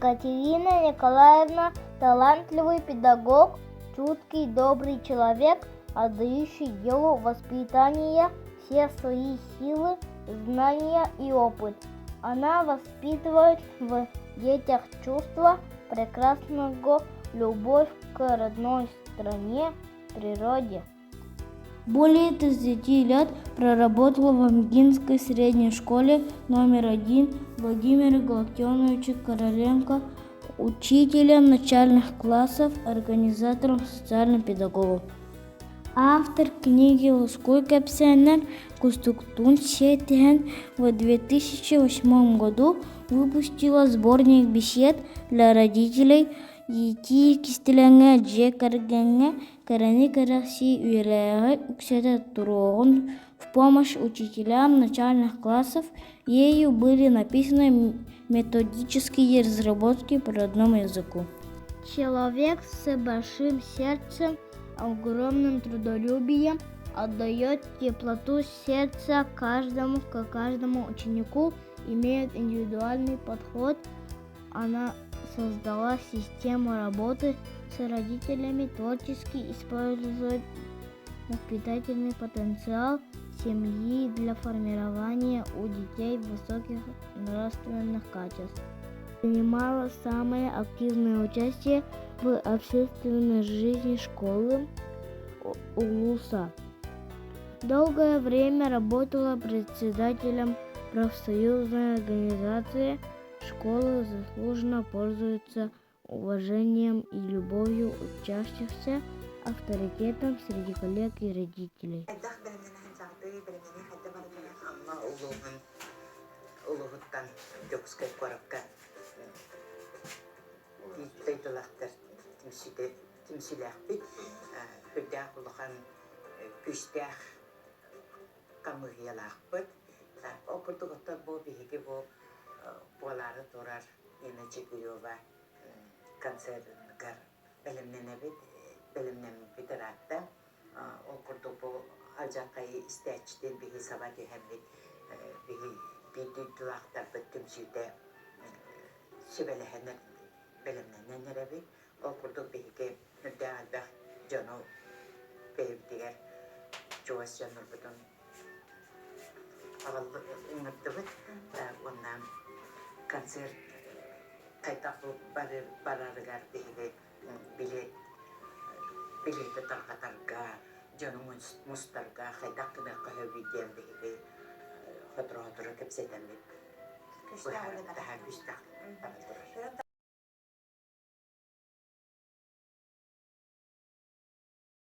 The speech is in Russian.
Екатерина Николаевна – талантливый педагог, чуткий, добрый человек, отдающий делу воспитания все свои силы, знания и опыт. Она воспитывает в детях чувство прекрасного, любовь к родной стране, природе. Более 30 лет проработала в Амгинской средней школе номер 1 Владимира Галактионовича Короленко учителем начальных классов, организатором, социальным педагогом. Автор книги «Луской кепсеннен Кустуктун Сетен» в 2008 году выпустила сборник бесед для родителей «Ети кистеленге же каргенге карани караси уйреге уксета турогон» в помощь учителям начальных классов. Ею были написаны методические разработки по родному языку. Человек с большим сердцем, огромным трудолюбием отдает теплоту сердца к каждому ученику, имеет индивидуальный подход. Она создала систему работы с родителями, творчески использует воспитательный потенциал семьи для формирования у детей высоких нравственных качеств. Принимала самое активное участие в общественной жизни школы Улуса. Долгое время работала председателем профсоюзной организации. Школа заслуженно пользуется уважением и любовью учащихся, авторитетом среди коллег и родителей. Puolare turar yine çıkıyorlar kanserler belimnen bitiratta okurdu bu alacakayı isteçtin bir hesaba hem bir duaktar bittim süde şibelehenler belimnen nerebi okurdu bir ki müddealda cano beydiler çoğas canır budun ağlı unuttu ondan konser kayıtlı bararıgar bileti tarkatarga canımın mustarga kayıtlı kahvediyem bihi hatıra kepseden daha güçlü